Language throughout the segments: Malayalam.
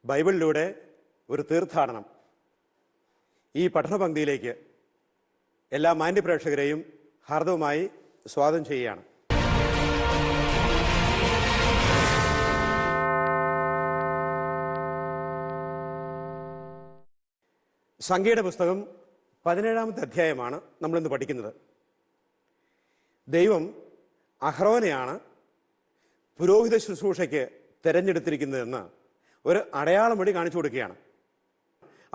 ബൈബിളിലൂടെ ഒരു തീർത്ഥാടനം. ഈ പഠനപംക്തിയിലേക്ക് എല്ലാ മാന്യപ്രേക്ഷകരെയും ഹാർദവമായി സ്വാഗതം ചെയ്യുകയാണ്. സംഖ്യയുടെ പുസ്തകം 17-ാമത്തെ അധ്യായമാണ് നമ്മളിന്ന് പഠിക്കുന്നത്. ദൈവം അഹ്റോനെയാണ് പുരോഹിത ശുശ്രൂഷയ്ക്ക് തിരഞ്ഞെടുത്തിരിക്കുന്നതെന്ന് ഒരു അടയാളം വഴി കാണിച്ചു കൊടുക്കുകയാണ്.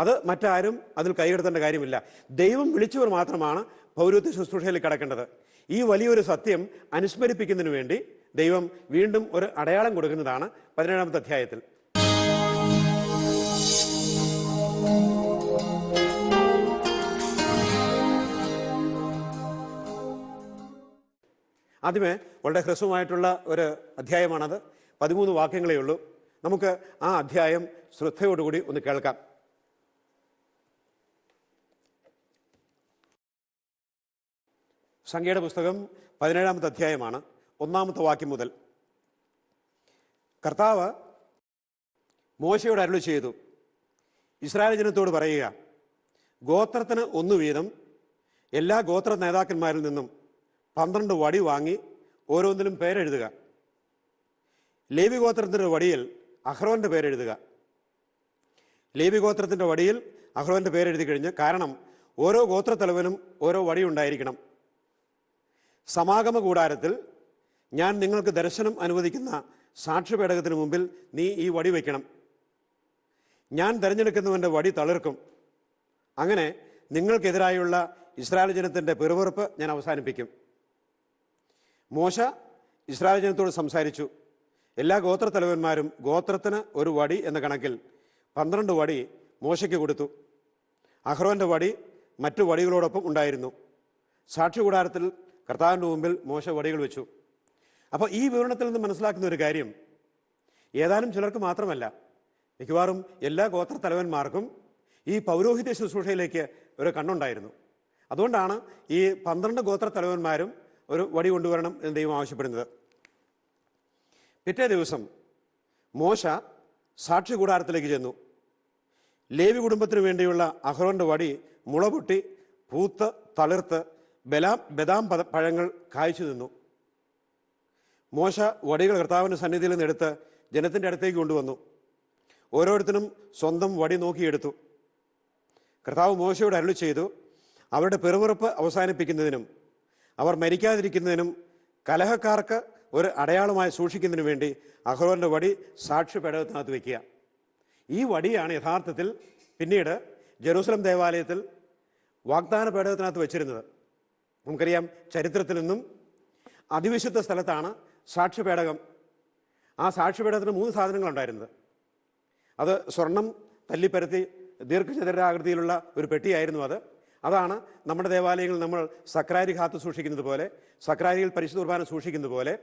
അത് മറ്റാരും അതിൽ കൈകടത്തേണ്ട കാര്യമില്ല. ദൈവം വിളിച്ചവർ മാത്രമാണ് പൗരോഹിത്യ ശുശ്രൂഷയിൽ കടക്കേണ്ടത്. ഈ വലിയൊരു സത്യം അനുസ്മരിപ്പിക്കുന്നതിന് വേണ്ടി ദൈവം വീണ്ടും ഒരു അടയാളം കൊടുക്കുന്നതാണ് 17-ാമത്തെ അധ്യായത്തിൽ. ആദ്യമേ വളരെ ഹ്രസ്വമായിട്ടുള്ള ഒരു അധ്യായമാണത്. 13 വാക്യങ്ങളേ ഉള്ളൂ. നമുക്ക് ആ അധ്യായം ശ്രദ്ധയോടുകൂടി ഒന്ന് കേൾക്കാം. സംഖ്യയുടെ പുസ്തകം 17-ാമത്തെ അധ്യായമാണ്. 1-ാമത്തെ വാക്യം മുതൽ. കർത്താവ് മോശയോട് അരുളി ചെയ്തു, ഇസ്രായേൽ ജനത്തോട് പറയുക, ഗോത്രത്തിന് 1 വീതം എല്ലാ ഗോത്ര നേതാക്കന്മാരിൽ നിന്നും 12 വടി വാങ്ങി ഓരോന്നിലും പേരെഴുതുക. ലേവി ഗോത്രത്തിൻ്റെ വടിയിൽ അഹ്റോന്റെ പേരെഴുതുക. ലേവി ഗോത്രത്തിൻ്റെ വടിയിൽ അഹ്റോന്റെ പേരെഴുതി കഴിഞ്ഞ്, കാരണം ഓരോ ഗോത്രത്തലവനും ഓരോ വടി ഉണ്ടായിരിക്കണം. സമാഗമ കൂടാരത്തിൽ ഞാൻ നിങ്ങൾക്ക് ദർശനം അനുവദിക്കുന്ന സാക്ഷ്യപേടകത്തിന് മുമ്പിൽ നീ ഈ വടി വയ്ക്കണം. ഞാൻ തിരഞ്ഞെടുക്കുന്നവൻ്റെ വടി തളിർക്കും. അങ്ങനെ നിങ്ങൾക്കെതിരായുള്ള ഇസ്രായേൽ ജനത്തിൻ്റെ പിറുപിറുപ്പ് ഞാൻ അവസാനിപ്പിക്കും. മോശ ഇസ്രായേൽ ജനത്തോട് സംസാരിച്ചു. എല്ലാ ഗോത്രത്തലവന്മാരും ഗോത്രത്തിന് 1 വടി എന്ന കണക്കിൽ 12 വടി മോശയ്ക്ക് കൊടുത്തു. അഹ്റോന്റെ വടി മറ്റു വടികളോടൊപ്പം ഉണ്ടായിരുന്നു. സാക്ഷ്യകൂടാരത്തിൽ കർത്താവിൻ്റെ മുമ്പിൽ മോശ വടികൾ വെച്ചു. അപ്പോൾ ഈ വിവരണത്തിൽ നിന്ന് മനസ്സിലാക്കുന്ന ഒരു കാര്യം, ഏതാനും ചിലർക്ക് മാത്രമല്ല, മിക്കവാറും എല്ലാ ഗോത്രത്തലവന്മാർക്കും ഈ പൗരോഹിത്യ ശുശ്രൂഷയിലേക്ക് ഒരു കണ്ണുണ്ടായിരുന്നു. അതുകൊണ്ടാണ് ഈ 12 ഗോത്രത്തലവന്മാരും ഒരു വടി കൊണ്ടുവരണം എന്ന് ദൈവം ആവശ്യപ്പെടുന്നത്. പിറ്റേ ദിവസം മോശ സാക്ഷ്യകൂടാരത്തിലേക്ക് ചെന്നു. ലേവി കുടുംബത്തിന് വേണ്ടിയുള്ള അഹ്റോന്റെ വടി മുളപൊട്ടി പൂത്ത് തളിർത്ത് ബദാം പഴങ്ങൾ കായ്ച്ചു നിന്നു. മോശ വടികൾ കർത്താവിൻ്റെ സന്നിധിയിൽ നിന്ന് എടുത്ത് ജനത്തിൻ്റെ അടുത്തേക്ക് കൊണ്ടുവന്നു. ഓരോരുത്തരും സ്വന്തം വടി നോക്കിയെടുത്തു. കർത്താവ് മോശയോട് അരുളി ചെയ്തു, അവരുടെ പിറുപിറുപ്പ് അവസാനിപ്പിക്കുന്നതിനും അവർ മരിക്കാതിരിക്കുന്നതിനും കലഹക്കാർക്ക് ഒരു അടയാളമായി സൂക്ഷിക്കുന്നതിനു വേണ്ടി അഹ്റോന്റെ വടി സാക്ഷ്യപേടകത്തിനകത്ത് വയ്ക്കുക. ഈ വടിയാണ് യഥാർത്ഥത്തിൽ പിന്നീട് ജെറൂസലം ദേവാലയത്തിൽ വാഗ്ദാന പേടകത്തിനകത്ത് വെച്ചിരുന്നത്. നമുക്കറിയാം, ചരിത്രത്തിൽ നിന്നും അതിവിശുദ്ധ സ്ഥലത്താണ് സാക്ഷ്യപേടകം. ആ സാക്ഷ്യപേടകത്തിന് 3 സാധനങ്ങളുണ്ടായിരുന്നത്. അത് സ്വർണം തല്ലിപ്പരത്തി ദീർഘചതുരാകൃതിയിലുള്ള ഒരു പെട്ടിയായിരുന്നു. അതാണ് നമ്മുടെ ദേവാലയങ്ങളിൽ നമ്മൾ സക്രാരി കാത്തു സൂക്ഷിക്കുന്നത് പോലെ, സക്രാരിയിൽ പരിശുദ്ധ കുർബാന സൂക്ഷിക്കുന്നത് പോലെ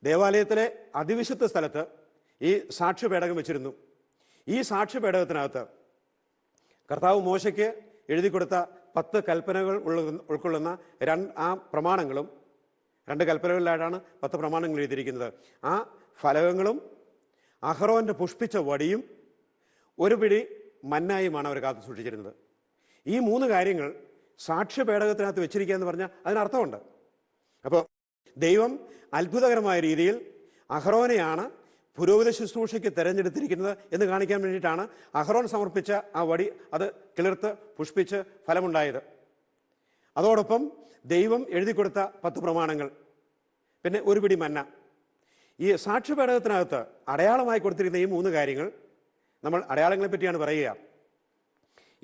ദേവാലയത്തിലെ അതിവിശുദ്ധ സ്ഥലത്ത് ഈ സാക്ഷ്യപേടകം വെച്ചിരുന്നു. ഈ സാക്ഷ്യപേടകത്തിനകത്ത് കർത്താവ് മോശയ്ക്ക് എഴുതി കൊടുത്ത 10 കൽപ്പനകൾ ഉൾക്കൊള്ളുന്ന ആ പ്രമാണങ്ങളും, 2 കൽപ്പനകളിലായിട്ടാണ് 10 പ്രമാണങ്ങൾ എഴുതിയിരിക്കുന്നത്. ആ ഫലകങ്ങളും അഹ്റോന്റെ പുഷ്പിച്ച വടിയും 1 പിടി മന്നായുമാണ് അവർ കാത്തു സൂക്ഷിച്ചിരുന്നത്. ഈ 3 കാര്യങ്ങൾ സാക്ഷ്യപേടകത്തിനകത്ത് വെച്ചിരിക്കുക എന്ന് പറഞ്ഞാൽ അതിനർത്ഥമുണ്ട്. അപ്പോൾ ദൈവം അത്ഭുതകരമായ രീതിയിൽ അഹ്റോനെയാണ് പുരോഹിത ശുശ്രൂഷയ്ക്ക് തിരഞ്ഞെടുത്തിരിക്കുന്നത് എന്ന് കാണിക്കാൻ വേണ്ടിയിട്ടാണ് അഹ്റോൻ സമർപ്പിച്ച ആ വടി അത് കിളിർത്ത് പുഷ്പിച്ച് ഫലമുണ്ടായത്. അതോടൊപ്പം ദൈവം എഴുതി കൊടുത്ത 10 പ്രമാണങ്ങൾ, പിന്നെ 1 പിടി മന്ന. ഈ സാക്ഷ്യപേടകത്തിനകത്ത് അടയാളമായി കൊടുത്തിരിക്കുന്ന ഈ 3 കാര്യങ്ങൾ, നമ്മൾ അടയാളങ്ങളെ പറ്റിയാണ് പറയുക.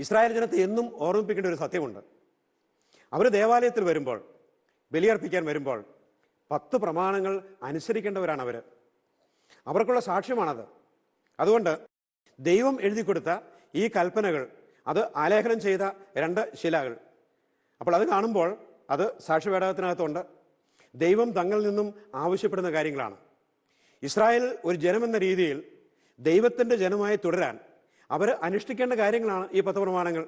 ഇസ്രായേൽ ജനത്തെ എന്നും ഓർമ്മിപ്പിക്കേണ്ട ഒരു സത്യമുണ്ട്. അവർ ദേവാലയത്തിൽ വരുമ്പോൾ, ബലിയർപ്പിക്കാൻ വരുമ്പോൾ 10 പ്രമാണങ്ങൾ അനുസരിക്കേണ്ടവരാണ് അവർ. അവർക്കുള്ള സാക്ഷ്യമാണത്. അതുകൊണ്ട് ദൈവം എഴുതി കൊടുത്ത ഈ കൽപ്പനകൾ, അത് ആലേഖനം ചെയ്ത 2 ശിലകൾ, അപ്പോൾ അത് കാണുമ്പോൾ അത് സാക്ഷ്യപേടകത്തിനകത്തുണ്ട്. ദൈവം തങ്ങളിൽ നിന്നും ആവശ്യപ്പെടുന്ന കാര്യങ്ങളാണ്. ഇസ്രായേൽ ഒരു ജനമെന്ന രീതിയിൽ ദൈവത്തിൻ്റെ ജനമായി തുടരാൻ അവർ അനുഷ്ഠിക്കേണ്ട കാര്യങ്ങളാണ് ഈ 10 പ്രമാണങ്ങൾ.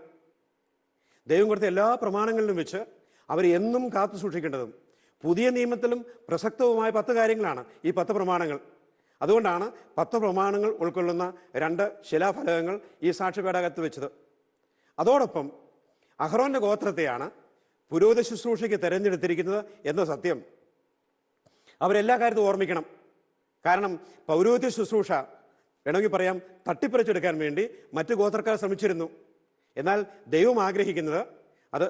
ദൈവം കൊടുത്ത എല്ലാ പ്രമാണങ്ങളിലും വെച്ച് അവർ എന്നും കാത്തു സൂക്ഷിക്കേണ്ടതും പുതിയ നിയമത്തിലും പ്രസക്തവുമായ 10 കാര്യങ്ങളാണ് ഈ 10 പ്രമാണങ്ങൾ. അതുകൊണ്ടാണ് 10 പ്രമാണങ്ങൾ ഉൾക്കൊള്ളുന്ന 2 ശിലാഫലകങ്ങൾ ഈ സാക്ഷ്യപേടകത്ത് വെച്ചത്. അതോടൊപ്പം അഹ്റോന്റെ ഗോത്രത്തെയാണ് പുരോഹിത ശുശ്രൂഷയ്ക്ക് തിരഞ്ഞെടുത്തിരിക്കുന്നത് എന്ന സത്യം അവരെല്ലാ കാര്യത്തും ഓർമ്മിക്കണം. കാരണം പൗരോഹിത്യ ശുശ്രൂഷ വേണമെങ്കിൽ പറയാം തട്ടിപ്പറിച്ചെടുക്കാൻ വേണ്ടി മറ്റു ഗോത്രക്കാർ ശ്രമിച്ചിരുന്നു. എന്നാൽ ദൈവം ആഗ്രഹിക്കുന്നത് അത്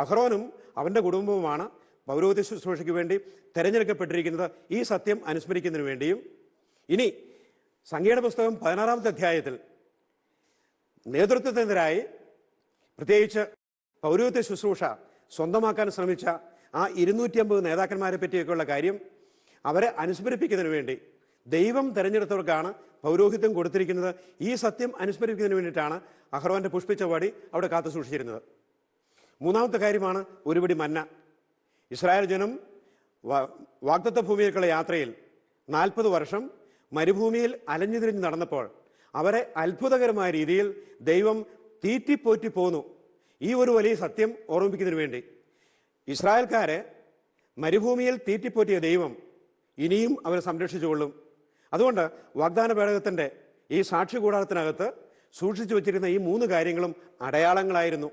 അഹ്റോനും അവൻ്റെ കുടുംബവുമാണ് പൗരോഹിത്യ ശുശ്രൂഷയ്ക്ക് വേണ്ടി തിരഞ്ഞെടുക്കപ്പെട്ടിരിക്കുന്നത്. ഈ സത്യം അനുസ്മരിക്കുന്നതിന് വേണ്ടിയും ഇനി സംഖ്യയുടെ പുസ്തകം 16-ാമത്തെ അധ്യായത്തിൽ നേതൃത്വത്തിനെതിരായി പ്രത്യേകിച്ച് പൗരോഹിത്യ ശുശ്രൂഷ സ്വന്തമാക്കാൻ ശ്രമിച്ച ആ 250 നേതാക്കന്മാരെ പറ്റിയൊക്കെയുള്ള കാര്യം അവരെ അനുസ്മരിപ്പിക്കുന്നതിന് വേണ്ടി ദൈവം തിരഞ്ഞെടുത്തവർക്കാണ് പൗരോഹിത്യം കൊടുത്തിരിക്കുന്നത്. ഈ സത്യം അനുസ്മരിക്കുന്നതിന് വേണ്ടിയിട്ടാണ് അഹ്റോന്റെ പുഷ്പിച്ച വടി അവിടെ കാത്തു സൂക്ഷിച്ചിരുന്നത്. 3-ാമത്തെ കാര്യമാണ് ഒരുപിടി മന്ന. ഇസ്രായേൽ ജനം വാഗ്ദത്ത ഭൂമിയിലേക്കുള്ള യാത്രയിൽ 40 വർഷം മരുഭൂമിയിൽ അലഞ്ഞു തിരിഞ്ഞ് നടന്നപ്പോൾ അവരെ അത്ഭുതകരമായ രീതിയിൽ ദൈവം തീറ്റിപ്പോറ്റി പോന്നു. ഈ ഒരു വലിയ സത്യം ഓർമ്മിപ്പിക്കുന്നതിന് വേണ്ടി ഇസ്രായേൽക്കാരെ മരുഭൂമിയിൽ തീറ്റിപ്പോറ്റിയ ദൈവം ഇനിയും അവരെ സംരക്ഷിച്ചുകൊള്ളും. അതുകൊണ്ട് വാഗ്ദാന പേടകത്തിൻ്റെ ഈ സാക്ഷി കൂടാരത്തിനകത്ത് സൂക്ഷിച്ചു വച്ചിരുന്ന ഈ 3 കാര്യങ്ങളും അടയാളങ്ങളായിരുന്നു.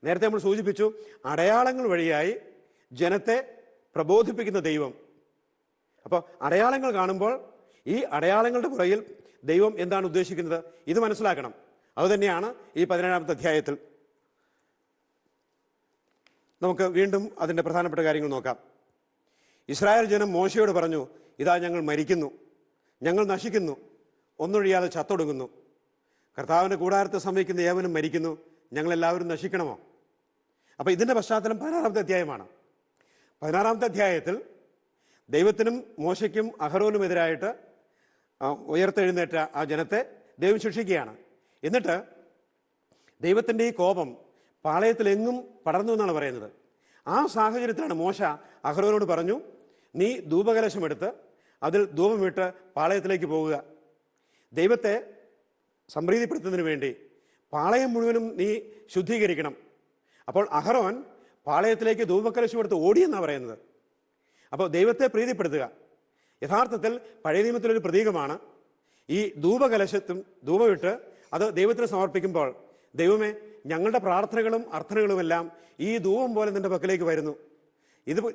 നേരത്തെ നമ്മൾ സൂചിപ്പിച്ചു, അടയാളങ്ങൾ വഴിയായി ജനത്തെ പ്രബോധിപ്പിക്കുന്ന ദൈവം. അപ്പോൾ അടയാളങ്ങൾ കാണുമ്പോൾ ഈ അടയാളങ്ങളുടെ പുറകിൽ ദൈവം എന്താണ് ഉദ്ദേശിക്കുന്നത് ഇത് മനസ്സിലാക്കണം. അതുതന്നെയാണ് ഈ 17-ാമത്തെ അധ്യായത്തിൽ. നമുക്ക് വീണ്ടും അതിൻ്റെ പ്രധാനപ്പെട്ട കാര്യങ്ങൾ നോക്കാം. ഇസ്രായേൽ ജനം മോശയോട് പറഞ്ഞു, ഇതാ ഞങ്ങൾ മരിക്കുന്നു, ഞങ്ങൾ നശിക്കുന്നു, ഒന്നൊഴിയാതെ ചത്തൊടുങ്ങുന്നു. കർത്താവിൻ്റെ കൂടാരത്തെ സമയിക്കുന്ന ഏവനും മരിക്കുന്നു, ഞങ്ങളെല്ലാവരും നശിക്കണമോ? അപ്പോൾ ഇതിൻ്റെ പശ്ചാത്തലം 16-ാമത്തെ അധ്യായമാണ്. 16-ാമത്തെ അധ്യായത്തിൽ ദൈവത്തിനും മോശയ്ക്കും അഹ്റോനുമെതിരായിട്ട് ഉയർത്തെഴുന്നേറ്റ ആ ജനത്തെ ദൈവം ശിക്ഷിക്കുകയാണ്. എന്നിട്ട് ദൈവത്തിൻ്റെ ഈ കോപം പാളയത്തിലെങ്ങും പടർന്നു എന്നാണ് പറയുന്നത്. ആ സാഹചര്യത്തിലാണ് മോശ അഹ്റോനോട് പറഞ്ഞു, നീ ധൂപകലശമെടുത്ത് അതിൽ ധൂപമിട്ട് പാളയത്തിലേക്ക് പോകുക. ദൈവത്തെ സംപ്രീതിപ്പെടുത്തുന്നതിന് വേണ്ടി പാളയം മുഴുവനും നീ ശുദ്ധീകരിക്കണം. അപ്പോൾ അഹ്റോൻ പാളയത്തിലേക്ക് ധൂപകലശമെടുത്ത് ഓടിയെന്നാണ് പറയുന്നത്. അപ്പോൾ ദൈവത്തെ പ്രീതിപ്പെടുത്തുക യഥാർത്ഥത്തിൽ പഴയ നിയമത്തിലൊരു പ്രതീകമാണ്. ഈ ധൂപകലശത്തും ധൂപമിട്ട് അത് ദൈവത്തിന് സമർപ്പിക്കുമ്പോൾ, ദൈവമേ, ഞങ്ങളുടെ പ്രാർത്ഥനകളും അർത്ഥനകളുമെല്ലാം ഈ ധൂപം പോലെ നിന്റെ പക്കലേക്ക് വരുന്നു,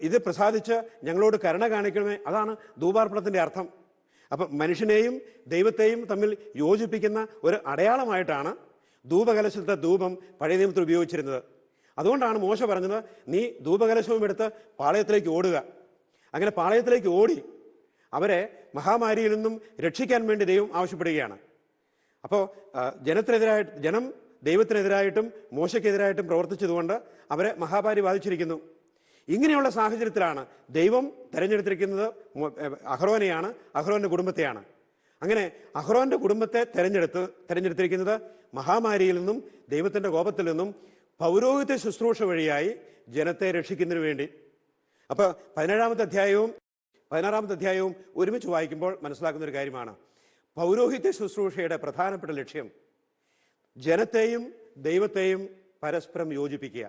ഇത് പ്രസാദിച്ച് ഞങ്ങളോട് കരുണ കാണിക്കണമേ. അതാണ് ധൂപാർപ്പണത്തിൻ്റെ അർത്ഥം. അപ്പം മനുഷ്യനെയും ദൈവത്തെയും തമ്മിൽ യോജിപ്പിക്കുന്ന ഒരു അടയാളമായിട്ടാണ് ധൂപകലശത്തെ ധൂപം പഴയ നിയമത്തിൽ ഉപയോഗിച്ചിരുന്നത്. അതുകൊണ്ടാണ് മോശ പറഞ്ഞത്, നീ ധൂപകലശവും എടുത്ത് പാളയത്തിലേക്ക് ഓടുക. അങ്ങനെ പാളയത്തിലേക്ക് ഓടി അവരെ മഹാമാരിയിൽ നിന്നും രക്ഷിക്കാൻ വേണ്ടി ദൈവം ആവശ്യപ്പെടുകയാണ്. അപ്പോൾ ജനം ദൈവത്തിനെതിരായിട്ടും മോശയ്ക്കെതിരായിട്ടും പ്രവർത്തിച്ചതുകൊണ്ട് അവരെ മഹാമാരി ബാധിച്ചിരിക്കുന്നു. ഇങ്ങനെയുള്ള സാഹചര്യത്തിലാണ് ദൈവം തിരഞ്ഞെടുത്തിരിക്കുന്നത് അഹ്റോനെയാണ്, അഹ്റോന്റെ കുടുംബത്തെയാണ്. അങ്ങനെ അഹ്റോന്റെ കുടുംബത്തെ തിരഞ്ഞെടുത്തിരിക്കുന്നത് മഹാമാരിയിൽ നിന്നും ദൈവത്തിൻ്റെ കോപത്തിൽ നിന്നും പൗരോഹിത്യ ശുശ്രൂഷ വഴിയായി ജനത്തെ രക്ഷിക്കുന്നതിന് വേണ്ടി. അപ്പോൾ 17-ാമത്തെ അധ്യായവും 16-ാമത്തെ അധ്യായവും ഒരുമിച്ച് വായിക്കുമ്പോൾ മനസ്സിലാക്കുന്ന ഒരു കാര്യമാണ്, പൗരോഹിത്യ ശുശ്രൂഷയുടെ പ്രധാനപ്പെട്ട ലക്ഷ്യം ജനത്തെയും ദൈവത്തെയും പരസ്പരം യോജിപ്പിക്കുക.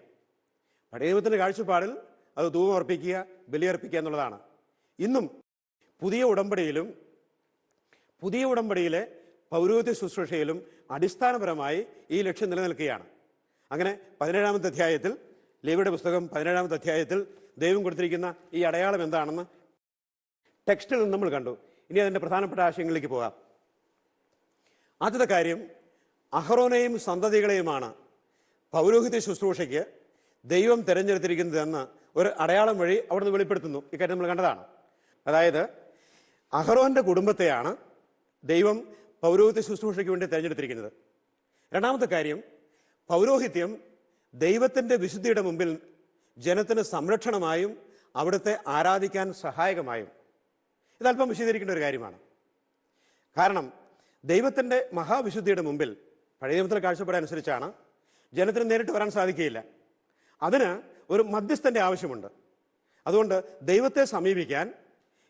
പഴയ നിയമത്തിൻ്റെ കാഴ്ചപ്പാടിൽ അത് ധൂപം അർപ്പിക്കുക, ബലിയർപ്പിക്കുക എന്നുള്ളതാണ്. ഇന്നും പുതിയ ഉടമ്പടിയിലെ പൗരോഹിത്യ ശുശ്രൂഷയിലും അടിസ്ഥാനപരമായി ഈ ലക്ഷ്യം നിലനിൽക്കുകയാണ്. അങ്ങനെ 17-ാമത്തെ അധ്യായത്തിൽ, ലേവിയുടെ പുസ്തകം 17-ാമത്തെ അധ്യായത്തിൽ ദൈവം കൊടുത്തിരിക്കുന്ന ഈ അടയാളം എന്താണെന്ന് ടെക്സ്റ്റിൽ നിന്ന് നമ്മൾ കണ്ടു. ഇനി അതിൻ്റെ പ്രധാനപ്പെട്ട ആശയങ്ങളിലേക്ക് പോകാം. ആദ്യത്തെ കാര്യം, അഹ്റോനെയും സന്തതികളെയുമാണ് പൗരോഹിത്യ ശുശ്രൂഷയ്ക്ക് ദൈവം തിരഞ്ഞെടുത്തിരിക്കുന്നതെന്ന് ഒരു അടയാളം വഴി അവിടുന്ന് വെളിപ്പെടുത്തുന്നു. ഇക്കാര്യം നമ്മൾ കണ്ടതാണ്. അതായത് അഹ്റോന്റെ കുടുംബത്തെയാണ് ദൈവം പൗരോഹിത്യ ശുശ്രൂഷയ്ക്ക് വേണ്ടി തിരഞ്ഞെടുത്തിരിക്കുന്നത്. രണ്ടാമത്തെ കാര്യം, പൗരോഹിത്യം ദൈവത്തിൻ്റെ വിശുദ്ധിയുടെ മുമ്പിൽ ജനത്തിന് സംരക്ഷണമായും അവിടുത്തെ ആരാധിക്കാൻ സഹായകമായും. ഇതല്പം വിശദീകരിക്കേണ്ട ഒരു കാര്യമാണ്. കാരണം ദൈവത്തിൻ്റെ മഹാവിശുദ്ധിയുടെ മുമ്പിൽ പഴയ നിയമത്തിലെ കാഴ്ചപ്പാടനുസരിച്ചാണ് ജനത്തിന് നേരിട്ട് വരാൻ സാധിക്കുകയില്ല. അതിന് ഒരു മധ്യസ്ഥൻ്റെ ആവശ്യമുണ്ട്. അതുകൊണ്ട് ദൈവത്തെ സമീപിക്കാൻ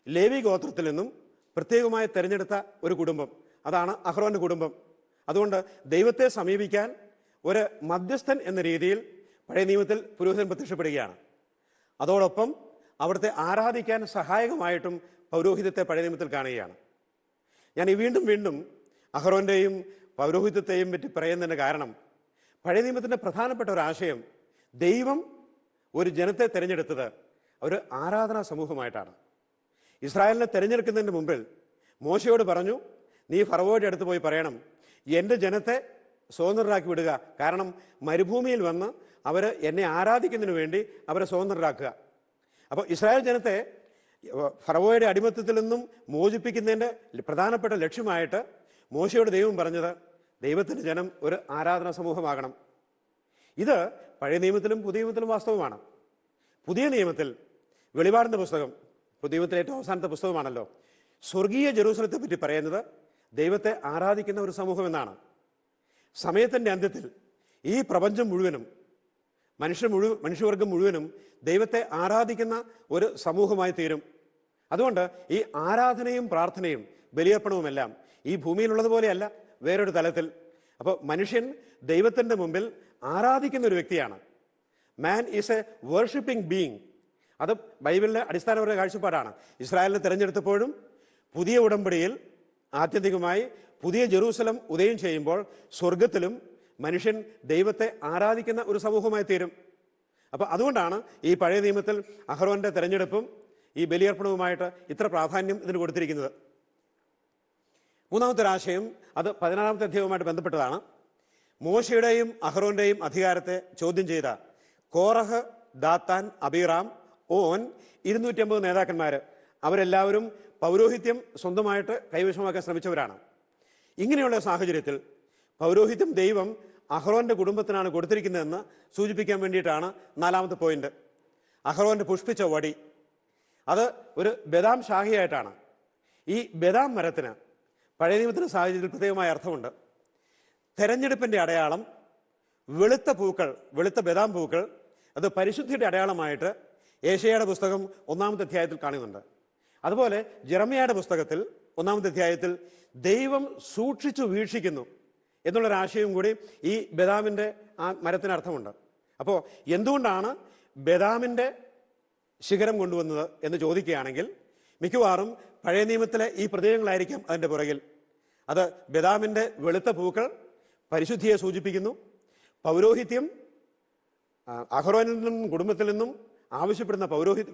ലേവി ഗോത്രത്തിൽ നിന്നും പ്രത്യേകമായി തിരഞ്ഞെടുത്ത ഒരു കുടുംബം, അതാണ് അഹ്റോന്റെ കുടുംബം. അതുകൊണ്ട് ദൈവത്തെ സമീപിക്കാൻ ഒരു മധ്യസ്ഥൻ എന്ന രീതിയിൽ പഴയ നിയമത്തിൽ പുരോഹിതൻ പ്രത്യക്ഷപ്പെടുകയാണ്. അതോടൊപ്പം അവിടുത്തെ ആരാധിക്കാൻ സഹായകമായിട്ടും പൗരോഹിത്യത്തെ പഴയ നിയമത്തിൽ കാണുകയാണ്. ഞാൻ ഈ വീണ്ടും വീണ്ടും അഹ്റോന്റെയും പൗരോഹിത്യത്തെയും പറ്റി പറയുന്നതിന് കാരണം പഴയ നിയമത്തിൻ്റെ പ്രധാനപ്പെട്ട ഒരു ആശയം, ദൈവം ഒരു ജനത്തെ തിരഞ്ഞെടുത്തത് ഒരു ആരാധനാ സമൂഹമായിട്ടാണ്. ഇസ്രായേലിനെ തിരഞ്ഞെടുക്കുന്നതിന് മുമ്പിൽ മോശയോട് പറഞ്ഞു, നീ ഫറവോയുടെ അടുത്ത് പോയി പറയണം, എൻ്റെ ജനത്തെ സ്വതന്ത്രരാക്കി വിടുക, കാരണം മരുഭൂമിയിൽ വന്ന് അവർ എന്നെ ആരാധിക്കുന്നതിന് വേണ്ടി അവരെ സ്വതന്ത്രരാക്കുക. അപ്പോൾ ഇസ്രായേൽ ജനത്തെ ഫറവോയുടെ അടിമത്തത്തിൽ നിന്നും മോചിപ്പിക്കുന്നതിൻ്റെ പ്രധാനപ്പെട്ട ലക്ഷ്യമായിട്ട് മോശയോട് ദൈവം പറഞ്ഞത്, ദൈവത്തിൻ്റെ ജനം ഒരു ആരാധനാ സമൂഹമാകണം. ഇത് പഴയ നിയമത്തിലും പുതിയ നിയമത്തിലും വാസ്തവമാണ്. പുതിയ നിയമത്തിൽ വെളിപാടിൻ്റെ പുസ്തകം, പുതിയ നിയമത്തിലെ ഏറ്റവും അവസാനത്തെ പുസ്തകമാണല്ലോ, സ്വർഗീയ ജെറൂസലത്തെ പറ്റി പറയുന്നത് ദൈവത്തെ ആരാധിക്കുന്ന ഒരു സമൂഹം എന്നാണ്. സമയത്തിൻ്റെ അന്ത്യത്തിൽ ഈ പ്രപഞ്ചം മുഴുവനും മനുഷ്യവർഗം മുഴുവനും ദൈവത്തെ ആരാധിക്കുന്ന ഒരു സമൂഹമായി തീരും. അതുകൊണ്ട് ഈ ആരാധനയും പ്രാർത്ഥനയും ബലിയർപ്പണവുമെല്ലാം ഈ ഭൂമിയിലുള്ളതുപോലെയല്ല, വേറൊരു തലത്തിൽ. അപ്പോൾ മനുഷ്യൻ ദൈവത്തിൻ്റെ മുമ്പിൽ ആരാധിക്കുന്ന ഒരു വ്യക്തിയാണ്. Man is A worshipping being. അത് ബൈബിളിലെ അടിസ്ഥാനപരമായ കാഴ്ചപ്പാടാണ്. ഇസ്രായേലിനെ തിരഞ്ഞെടുത്തപ്പോഴും പുതിയ ഉടമ്പടിയിൽ ആത്യന്തികമായി പുതിയ ജെറൂസലം ഉദയം ചെയ്യുമ്പോൾ സ്വർഗത്തിലും മനുഷ്യൻ ദൈവത്തെ ആരാധിക്കുന്ന ഒരു സമൂഹമായി തീരും. അപ്പോൾ അതുകൊണ്ടാണ് ഈ പഴയ നിയമത്തിൽ അഹ്റോന്റെ തെരഞ്ഞെടുപ്പും ഈ ബലിയർപ്പണവുമായിട്ട് ഇത്ര പ്രാധാന്യം ഇതിന് കൊടുത്തിരിക്കുന്നത്. മൂന്നാമത്തെ ഒരാശയം, അത് 16-ാമത്തെ അധ്യായവുമായിട്ട് ബന്ധപ്പെട്ടതാണ്. മോശയുടെയും അഹ്റോന്റെയും അധികാരത്തെ ചോദ്യം ചെയ്ത കോറഹ്, ദാത്താൻ, അബീറാം, ഓൻ 250 നേതാക്കന്മാർ, അവരെല്ലാവരും പൗരോഹിത്യം സ്വന്തമായിട്ട് കൈവശമാക്കാൻ ശ്രമിച്ചവരാണ്. ഇങ്ങനെയുള്ള സാഹചര്യത്തിൽ പൗരോഹിത്യം ദൈവം അഹ്റോന്റെ കുടുംബത്തിനാണ് കൊടുത്തിരിക്കുന്നതെന്ന് സൂചിപ്പിക്കാൻ വേണ്ടിയിട്ടാണ് 4-ാമത്തെ പോയിന്റ്. അഹ്റോന്റെ പുഷ്പിച്ച വടി, അത് ഒരു ബദാം ശാഖയായിട്ടാണ്. ഈ ബദാം മരത്തിന് പഴയ നിയമത്തിന്റെ സാഹചര്യത്തിൽ പ്രത്യേകമായ അർത്ഥമുണ്ട്. തെരഞ്ഞെടുപ്പിന്റെ അടയാളം വെളുത്ത പൂക്കൾ, വെളുത്ത ബദാം പൂക്കൾ, അത് പരിശുദ്ധിയുടെ അടയാളമായിട്ട് ഏശയ്യായുടെ പുസ്തകം 1-ാമത്തെ അധ്യായത്തിൽ കാണുന്നുണ്ട്. അതുപോലെ ജെറമ്യായുടെ പുസ്തകത്തിൽ 1-ാമത്തെ അധ്യായത്തിൽ ദൈവം സൂക്ഷിച്ചു വീക്ഷിക്കുന്നു എന്നുള്ളൊരാശയവും കൂടി ഈ ബദാമിൻ്റെ ആ മരത്തിന് അർത്ഥമുണ്ട്. അപ്പോൾ എന്തുകൊണ്ടാണ് ബദാമിൻ്റെ ശിഖരം കൊണ്ടുവന്നത് എന്ന് ചോദിക്കുകയാണെങ്കിൽ മിക്കവാറും പഴയ നിയമത്തിലെ ഈ പ്രതീകങ്ങളായിരിക്കും അതിൻ്റെ പുറകിൽ. അത് ബദാമിൻ്റെ വെളുത്ത പൂക്കൾ പരിശുദ്ധിയെ സൂചിപ്പിക്കുന്നു. പൗരോഹിത്യം അഹ്റോനിൽ നിന്നും കുടുംബത്തിൽ നിന്നും ആവശ്യപ്പെടുന്ന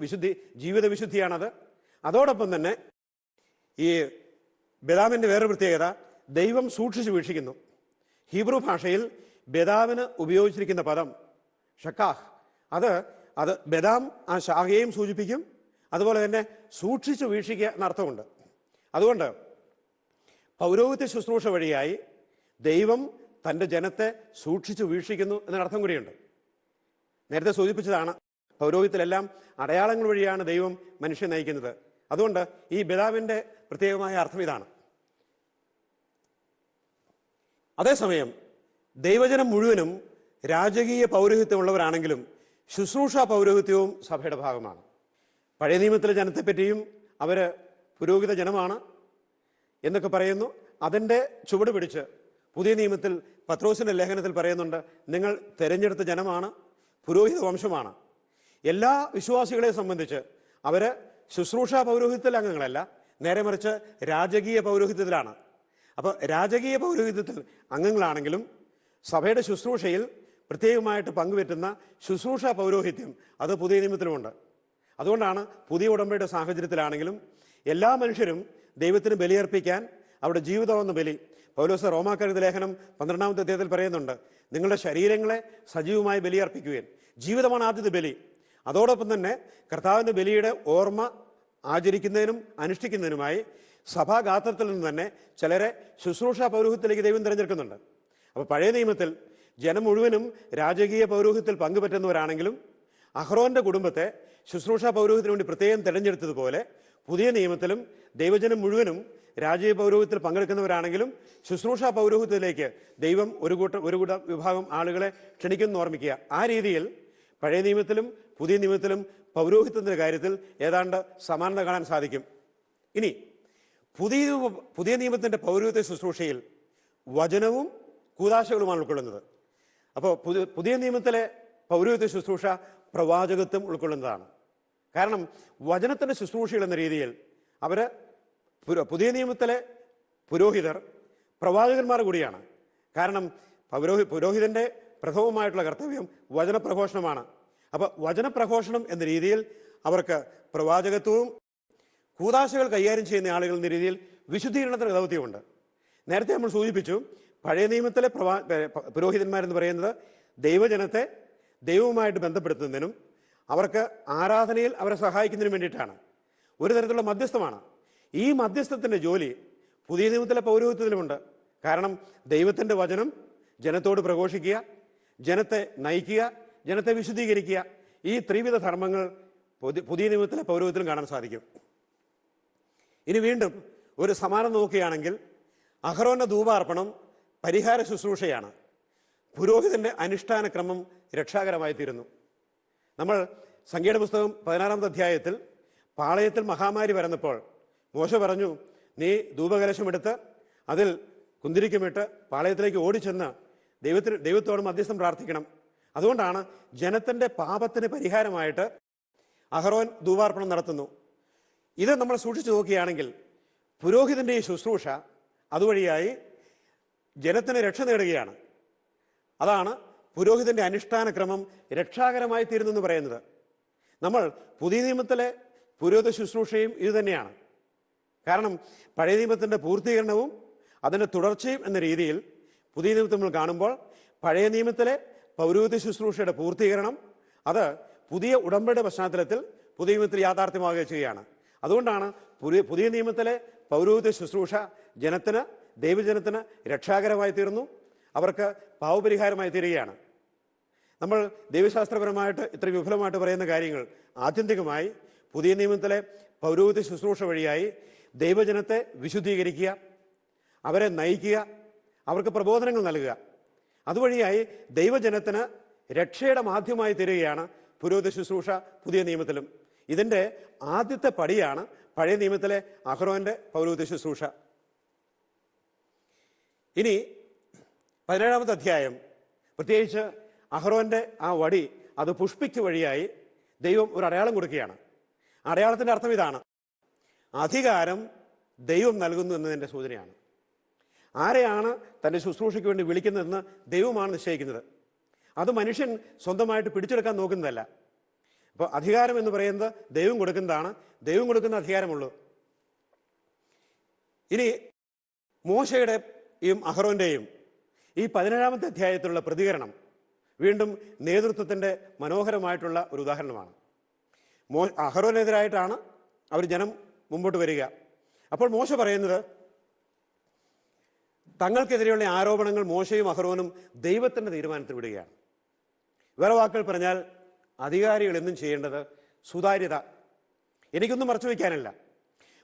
വിശുദ്ധി, ജീവിത വിശുദ്ധിയാണത്. അതോടൊപ്പം തന്നെ ഈ ബദാമിൻ്റെ വേറൊരു പ്രത്യേകത, ദൈവം സൂക്ഷിച്ചു വീക്ഷിക്കുന്നു. ഹീബ്രു ഭാഷയിൽ ബദാമിന് ഉപയോഗിച്ചിരിക്കുന്ന പദം ഷക്കാഹ്, അത് ബദാം ആ ശാഖയെയും സൂചിപ്പിക്കും, അതുപോലെ തന്നെ സൂക്ഷിച്ചു വീക്ഷിക്കുക എന്നർത്ഥമുണ്ട്. അതുകൊണ്ട് പൗരോഹിത്യ ശുശ്രൂഷ വഴിയായി ദൈവം തൻ്റെ ജനത്തെ സൂക്ഷിച്ചു വീക്ഷിക്കുന്നു എന്നൊരർത്ഥം കൂടിയുണ്ട്. നേരത്തെ സൂചിപ്പിച്ചതാണ്, പൗരോഹിത്യത്തിലെല്ലാം അടയാളങ്ങൾ വഴിയാണ് ദൈവം മനുഷ്യനെ നയിക്കുന്നത്. അതുകൊണ്ട് ഈ ബദാമിൻ്റെ പ്രത്യേകമായ അർത്ഥം ഇതാണ്. അതേസമയം ദൈവജനം മുഴുവനും രാജകീയ പൗരോഹിത്യമുള്ളവരാണെങ്കിലും ശുശ്രൂഷ പൗരോഹിത്യവും സഭയുടെ ഭാഗമാണ്. പഴയ നിയമത്തിലെ ജനത്തെപ്പറ്റിയും അവർ പുരോഹിത ജനമാണ് എന്നൊക്കെ പറയുന്നു. അതിൻ്റെ ചുവട് പിടിച്ച് പുതിയ നിയമത്തിൽ പത്രോസിൻ്റെ ലേഖനത്തിൽ പറയുന്നുണ്ട്, നിങ്ങൾ തിരഞ്ഞെടുത്ത ജനമാണ്, പുരോഹിത വംശമാണ്. എല്ലാ വിശ്വാസികളെ സംബന്ധിച്ച് അവർ ശുശ്രൂഷ പൗരോഹിത്യത്തിൽ അംഗങ്ങളല്ല, നേരെ മറിച്ച് രാജകീയ പൗരോഹിത്യത്തിലാണ്. അപ്പോൾ രാജകീയ പൗരോഹിത്യത്തിൽ അംഗങ്ങളാണെങ്കിലും സഭയുടെ ശുശ്രൂഷയിൽ പ്രത്യേകമായിട്ട് പങ്കുപറ്റുന്ന ശുശ്രൂഷ പൗരോഹിത്യം അത് പുതിയ നിയമത്തിലുമുണ്ട്. അതുകൊണ്ടാണ് പുതിയ ഉടമ്പടിയുടെ സാഹചര്യത്തിലാണെങ്കിലും എല്ലാ മനുഷ്യരും ദൈവത്തിന് ബലിയർപ്പിക്കാൻ അവരുടെ ജീവിതമെന്ന ബലി. പൗലോസ് റോമാക്കാരുടെ ലേഖനം 12-ാമത്തെ അധ്യായത്തിൽ പറയുന്നുണ്ട്, നിങ്ങളുടെ ശരീരങ്ങളെ സജീവമായി ബലിയർപ്പിക്കുകയും, ജീവിതമാണ് ആദ്യത്തെ ബലി. അതോടൊപ്പം തന്നെ കർത്താവിൻ്റെ ബലിയുടെ ഓർമ്മ ആചരിക്കുന്നതിനും അനുഷ്ഠിക്കുന്നതിനുമായി സഭാഗാത്രത്തിൽ നിന്ന് തന്നെ ചിലരെ ശുശ്രൂഷ പൗരോഹിത്യത്തിലേക്ക് ദൈവം തിരഞ്ഞെടുക്കുന്നുണ്ട്. അപ്പോൾ പഴയ നിയമത്തിൽ ജനം മുഴുവനും രാജകീയ പൗരോഹിത്യത്തിൽ പങ്കുപറ്റുന്നവരാണെങ്കിലും അഹ്റോന്റെ കുടുംബത്തെ ശുശ്രൂഷ പൗരോഹിത്യത്തിന് വേണ്ടി പ്രത്യേകം തിരഞ്ഞെടുത്തതുപോലെ പുതിയ നിയമത്തിലും ദൈവജനം മുഴുവനും രാജകീയ പൗരോഹിത്യത്തിൽ പങ്കെടുക്കുന്നവരാണെങ്കിലും ശുശ്രൂഷ പൗരോഹിത്യത്തിലേക്ക് ദൈവം ഒരു കൂട്ട വിഭാഗം ആളുകളെ ക്ഷണിക്കുമെന്ന് ഓർമ്മിക്കുക. ആ രീതിയിൽ പഴയ നിയമത്തിലും പുതിയ നിയമത്തിലും പൗരോഹിത്യത്തിൻ്റെ കാര്യത്തിൽ ഏതാണ്ട് സമാനത കാണാൻ സാധിക്കും. ഇനി പുതിയ നിയമത്തിൻ്റെ പൗരോഹിത്യ ശുശ്രൂഷയിൽ വചനവും കൂദാശകളുമാണ് ഉൾക്കൊള്ളുന്നത്. അപ്പോൾ പുതിയ നിയമത്തിലെ പൗരോഹിത്യ ശുശ്രൂഷ പ്രവാചകത്വം ഉൾക്കൊള്ളുന്നതാണ്. കാരണം വചനത്തിൻ്റെ ശുശ്രൂഷകൾ എന്ന രീതിയിൽ അവർ പുതിയ നിയമത്തിലെ പുരോഹിതർ പ്രവാചകന്മാർ കൂടിയാണ്. കാരണം പുരോഹിതൻ്റെ പ്രഥമമായിട്ടുള്ള കർത്തവ്യം വചനപ്രഘോഷണമാണ്. അപ്പോൾ വചനപ്രഘോഷണം എന്ന രീതിയിൽ അവർക്ക് പ്രവാചകത്വവും കൂദാശകൾ കൈകാര്യം ചെയ്യുന്ന ആളുകൾ എന്ന രീതിയിൽ വിശുദ്ധീകരണത്തിന് ദൗത്യമുണ്ട്. നേരത്തെ നമ്മൾ സൂചിപ്പിച്ചു, പഴയ നിയമത്തിലെ പുരോഹിതന്മാരെന്ന് പറയുന്നത് ദൈവജനത്തെ ദൈവവുമായിട്ട് ബന്ധപ്പെടുത്തുന്നതിനും അവർക്ക് ആരാധനയിൽ അവരെ സഹായിക്കുന്നതിനും വേണ്ടിയിട്ടാണ്. ഒരു തരത്തിലുള്ള മധ്യസ്ഥമാണ്. ഈ മധ്യസ്ഥത്തിൻ്റെ ജോലി പുതിയ നിയമത്തിലെ പൗരോഹിത്യത്തിലുമുണ്ട്. കാരണം ദൈവത്തിൻ്റെ വചനം ജനത്തോട് പ്രഘോഷിക്കുക, ജനത്തെ നയിക്കുക, ജനത്തെ വിശുദ്ധീകരിക്കുക, ഈ ത്രിവിധ ധർമ്മങ്ങൾ പുതിയ നിയമത്തിലെ പൗരോഹിത്യത്തിലും കാണാൻ സാധിക്കും. ഇനി വീണ്ടും ഒരു സമാനം നോക്കുകയാണെങ്കിൽ അഹറോന്റെ ധൂപാർപ്പണം പരിഹാര ശുശ്രൂഷയാണ്. പുരോഹിതന്റെ അനുഷ്ഠാന ക്രമം രക്ഷാകരമായി തീരുന്നു. നമ്മൾ സംഖ്യയുടെ പുസ്തകം 16-ാമത്തെ അധ്യായത്തിൽ പാളയത്തിൽ മഹാമാരി വരുന്നപ്പോൾ മോശ പറഞ്ഞു, നീ ധൂപകലശമെടുത്ത് അതിൽ കുന്തിരിക്കുമിട്ട് പാളയത്തിലേക്ക് ഓടിച്ചെന്ന് ദൈവത്തോട് മധ്യസ്ഥം പ്രാർത്ഥിക്കണം. അതുകൊണ്ടാണ് ജനത്തിൻ്റെ പാപത്തിന് പരിഹാരമായിട്ട് അഹറോൻ ധൂപാർപ്പണം നടത്തുന്നു. ഇത് നമ്മൾ സൂക്ഷിച്ചു നോക്കുകയാണെങ്കിൽ പുരോഹിതൻ്റെ ഈ ശുശ്രൂഷ അതുവഴിയായി ജനത്തിന് രക്ഷ നേടുകയാണ്. അതാണ് പുരോഹിതൻ്റെ അനുഷ്ഠാന ക്രമം രക്ഷാകരമായി തീരുന്നെന്ന് പറയുന്നത്. നമ്മൾ പുതിയ നിയമത്തിലെ പുരോഹിത ശുശ്രൂഷയും ഇതുതന്നെയാണ്. കാരണം പഴയ നിയമത്തിൻ്റെ പൂർത്തീകരണവും അതിൻ്റെ തുടർച്ചയും എന്ന രീതിയിൽ പുതിയ നിയമത്തിൽ നമ്മൾ കാണുമ്പോൾ പഴയ നിയമത്തിലെ പൗരോഹിത്യ ശുശ്രൂഷയുടെ പൂർത്തീകരണം അത് പുതിയ ഉടമ്പടിയുടെ പശ്ചാത്തലത്തിൽ പുതിയ നിയമത്തിൽ യാഥാർത്ഥ്യമാവുകയും ചെയ്യുകയാണ്. അതുകൊണ്ടാണ് പുതിയ നിയമത്തിലെ പൗരോഹിത്യ ശുശ്രൂഷ ദൈവജനത്തിന് രക്ഷാകരമായി തീർന്നു, അവർക്ക് പാവപരിഹാരമായി തീരുകയാണ്. നമ്മൾ ദൈവശാസ്ത്രപരമായിട്ട് ഇത്ര വിഫലമായിട്ട് പറയുന്ന കാര്യങ്ങൾ ആത്യന്തികമായി പുതിയ നിയമത്തിലെ പൗരോഹിത്യ ശുശ്രൂഷ വഴിയായി ദൈവജനത്തെ വിശുദ്ധീകരിക്കുക, അവരെ നയിക്കുക, അവർക്ക് പ്രബോധനങ്ങൾ നൽകുക, അതുവഴിയായി ദൈവജനത്തിന് രക്ഷയുടെ മാധ്യമമായി തീരുകയാണ് പുരോഹിത ശുശ്രൂഷ പുതിയ നിയമത്തിലും. ഇതിൻ്റെ ആദ്യത്തെ പടിയാണ് പഴയ നിയമത്തിലെ അഹറോന്റെ പൗരോഹിത്യ ശുശ്രൂഷ. ഇനി 17-ാമത്തെ അധ്യായം, പ്രത്യേകിച്ച് അഹറോന്റെ ആ വടി അത് പുഷ്പിക്ക് വഴിയായി ദൈവം ഒരു അടയാളം കൊടുക്കുകയാണ്. അടയാളത്തിൻ്റെ അർത്ഥം ഇതാണ്: അധികാരം ദൈവം നൽകുന്നു എന്നതിൻ്റെ സൂചനയാണ്. ആരെയാണ് തൻ്റെ ശുശ്രൂഷയ്ക്ക് വേണ്ടി വിളിക്കുന്നതെന്ന് ദൈവമാണ് നിശ്ചയിക്കുന്നത്. അത് മനുഷ്യൻ സ്വന്തമായിട്ട് പിടിച്ചെടുക്കാൻ നോക്കുന്നതല്ല. അപ്പോൾ അധികാരം എന്ന് പറയുന്നത് ദൈവം കൊടുക്കുന്നതാണ്. ദൈവം കൊടുക്കുന്ന അധികാരമുള്ളൂ. ഇനി മോശയുടെയും അഹറോന്റെയും ഈ 17-ാമത്തെ അധ്യായത്തിലുള്ള പ്രതികരണം വീണ്ടും നേതൃത്വത്തിൻ്റെ മനോഹരമായിട്ടുള്ള ഒരു ഉദാഹരണമാണ്. അഹറോനെതിരായിട്ടാണ് ജനം മുമ്പോട്ട് വരിക. അപ്പോൾ മോശ പറയുന്നത് തങ്ങൾക്കെതിരെയുള്ള ആരോപണങ്ങൾ മോശയും അഹറോനും ദൈവത്തിൻ്റെ തീരുമാനത്തിൽ വിടുകയാണ്. വേറെ വാക്കുകൾ പറഞ്ഞാൽ അധികാരികൾ എന്നും ചെയ്യേണ്ടത് സുതാര്യത. എനിക്കൊന്നും മറച്ചു വയ്ക്കാനല്ല.